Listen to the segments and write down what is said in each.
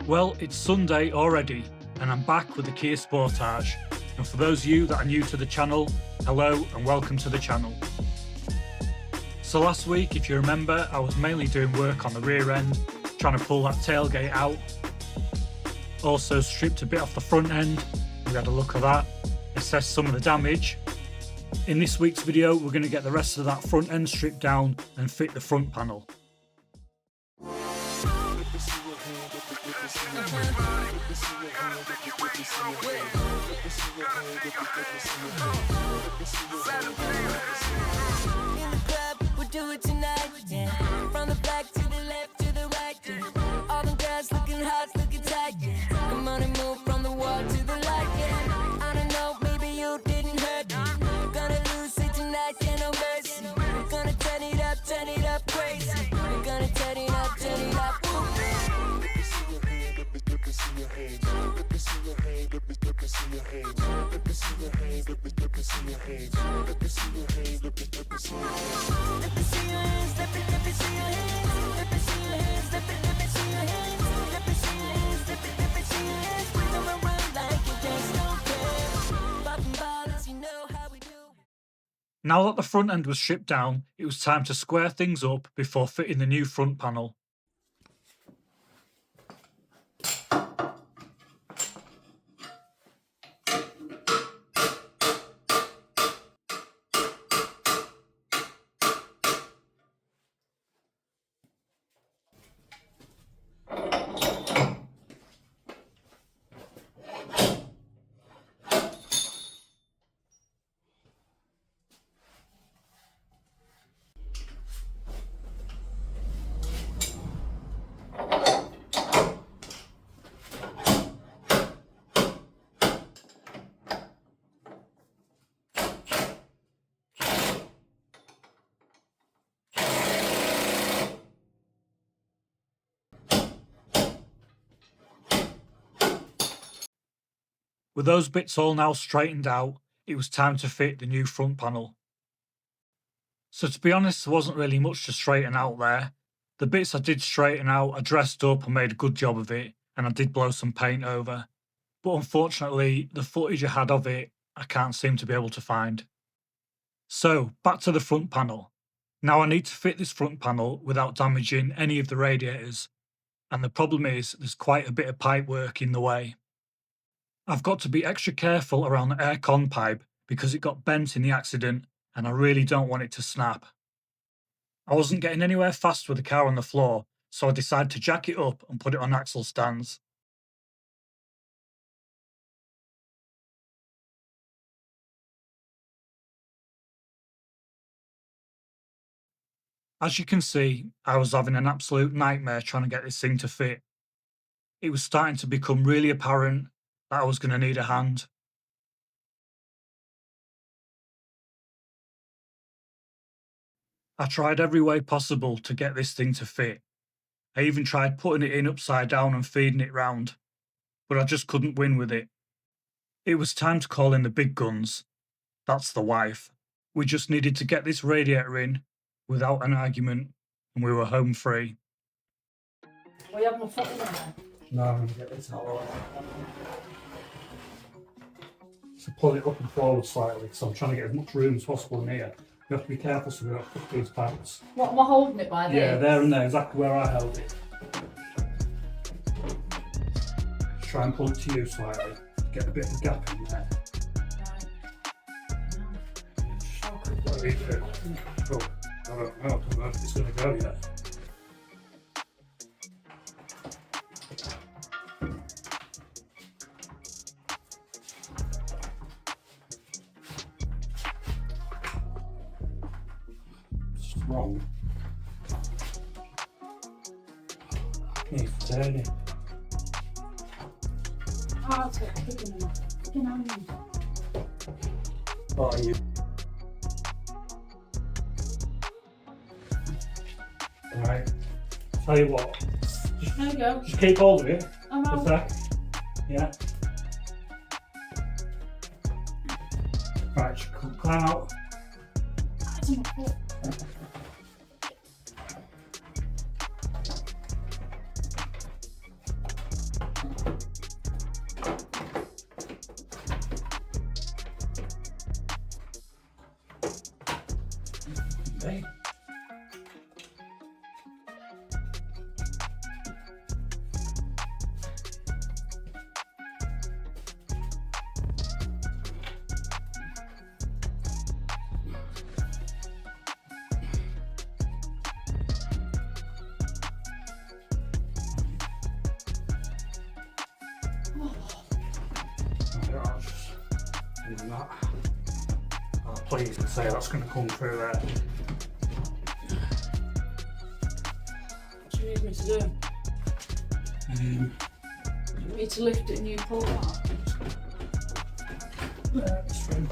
Well, it's Sunday already, and I'm back with the Kia Sportage. And for those of you that are new to the channel, hello and welcome to the channel. So last week, if you remember, I was mainly doing work on the rear end, trying to pull that tailgate out. Also stripped a bit off the front end, we had a look at that, assessed some of the damage. In this week's video, we're going to get the rest of that front end stripped down and fit the front panel. In the club, we'll do it tonight, yeah. From the back to the left to the right, yeah. All them girls looking hot, looking tight, yeah. Come on and move from the wall to the light, yeah. I don't know, maybe you didn't hurt me. We're gonna lose it tonight, yeah, no mercy. We're gonna turn it up crazy. We're gonna turn it up, turn it up. Now that the front end was stripped down, it was time to square things up before fitting the new front panel. With those bits all now straightened out, it was time to fit the new front panel. So to be honest, there wasn't really much to straighten out there. The bits I did straighten out, I dressed up and made a good job of it, and I did blow some paint over. But unfortunately, the footage I had of it, I can't seem to be able to find. So, back to the front panel. Now I need to fit this front panel without damaging any of the radiators, and the problem is there's quite a bit of pipe work in the way. I've got to be extra careful around the aircon pipe because it got bent in the accident and I really don't want it to snap. I wasn't getting anywhere fast with the car on the floor, so I decided to jack it up and put it on axle stands. As you can see, I was having an absolute nightmare trying to get this thing to fit. It was starting to become really apparent that I was going to need a hand. I tried every way possible to get this thing to fit. I even tried putting it in upside down and feeding it round, but I just couldn't win with it. It was time to call in the big guns. That's the wife. We just needed to get this radiator in without an argument, and we were home free. Well, you have my foot in there. No, I'm going to get this out. So pull it up and forward slightly, so I'm trying to get as much room as possible in here. You have to be careful so we don't put these pipes. What, am I holding it by this? Yeah, there and there, exactly where I held it. Try and pull it to you slightly, get a bit of a gap in there. What do you do? Oh, I don't know if it's going to go yet. Wrong. Needs turning. Oh, I'll take it in a fucking hand. What are you? Right. Tell you what. There you go. Just keep hold of it. I'm A out. sec. Yeah. Right, just climb out. That's on my foot. be. And that. Oh, please and say that's going to come through there. What do you need me to do? You need to lift it and you pull it out. There, it's through.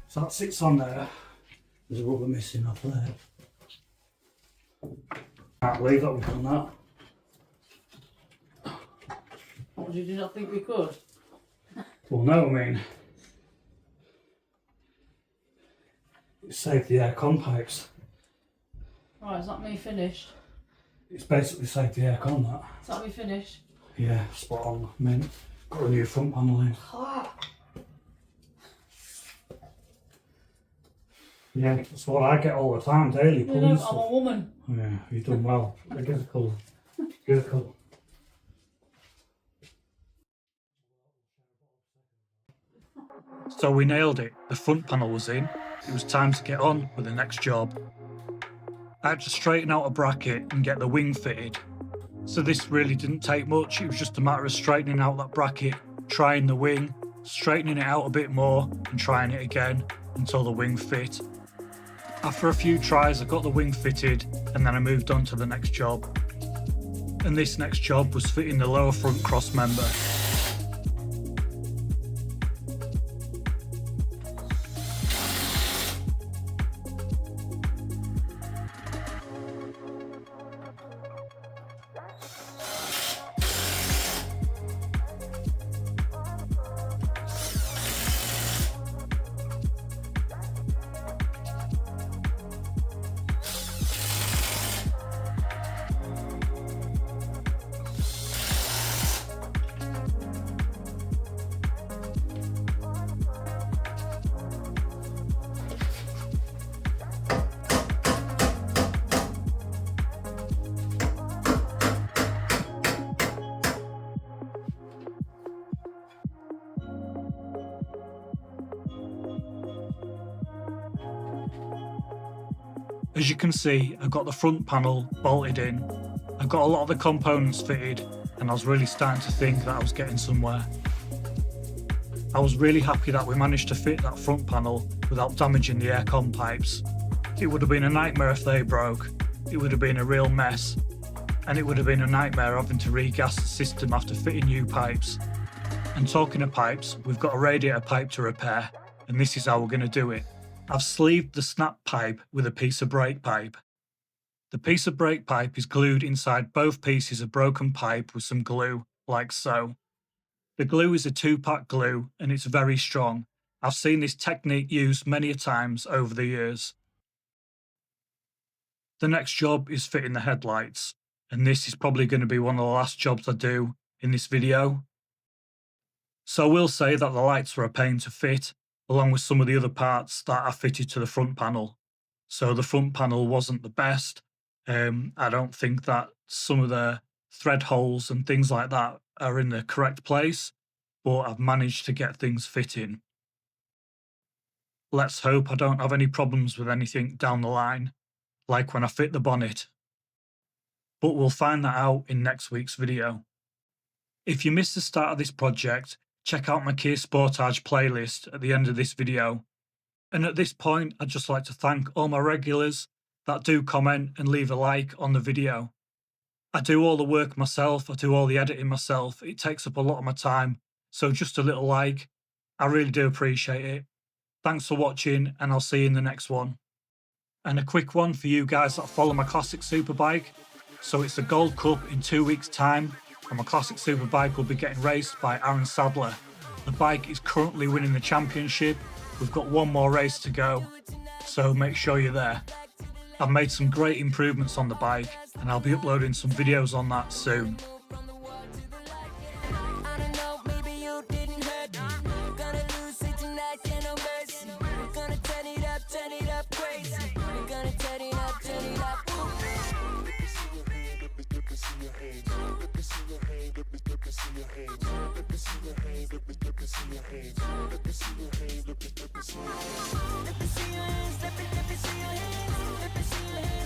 So that sits on there. There's a rubber missing off there. Can't believe that we've done that. Did you not think we could? Well, no, I mean, it saved the aircon pipes. Right, is that me finished? It's basically saved the aircon, that. Is that me finished? Yeah, spot on. Mint. Got a new front panel in. Yeah, that's what I get all the time, daily. You Pulling know, I'm stuff. a woman. Yeah, you've done well. Give it a colour. Give it a colour. So we nailed it. The front panel was in. It was time to get on with the next job. I had to straighten out a bracket and get the wing fitted. So this really didn't take much. It was just a matter of straightening out that bracket, trying the wing, straightening it out a bit more and trying it again until the wing fit. After a few tries, I got the wing fitted and then I moved on to the next job. And this next job was fitting the lower front cross member. As you can see, I got the front panel bolted in. I got a lot of the components fitted and I was really starting to think that I was getting somewhere. I was really happy that we managed to fit that front panel without damaging the aircon pipes. It would have been a nightmare if they broke. It would have been a real mess. And it would have been a nightmare having to regas the system after fitting new pipes. And talking of pipes, we've got a radiator pipe to repair, and this is how we're going to do it. I've sleeved the snap pipe with a piece of brake pipe. The piece of brake pipe is glued inside both pieces of broken pipe with some glue, like so. The glue is a 2-pack glue and it's very strong. I've seen this technique used many a times over the years. The next job is fitting the headlights, and this is probably going to be one of the last jobs I do in this video. So I will say that the lights were a pain to fit, along with some of the other parts that are fitted to the front panel. So the front panel wasn't the best. I don't think that some of the thread holes and things like that are in the correct place, but I've managed to get things fitting. Let's hope I don't have any problems with anything down the line, like when I fit the bonnet. But we'll find that out in next week's video. If you missed the start of this project, check out my Kia Sportage playlist at the end of this video. And at this point, I'd just like to thank all my regulars that do comment and leave a like on the video. I do all the work myself, I do all the editing myself, it takes up a lot of my time, so just a little like, I really do appreciate it. Thanks for watching, and I'll see you in the next one. And a quick one for you guys that follow my classic superbike. So it's the Gold Cup in 2 weeks' time, and my classic superbike will be getting raced by Aaron Sadler. The bike is currently winning the championship. We've got one more race to go, so make sure you're there. I've made some great improvements on the bike, and I'll be uploading some videos on that soon. I don't know, maybe you didn't hurt me. Gonna lose it tonight, yeah, no mercy. We're gonna turn it up crazy. We're gonna see your hands, let me see your hands, let me see your hands.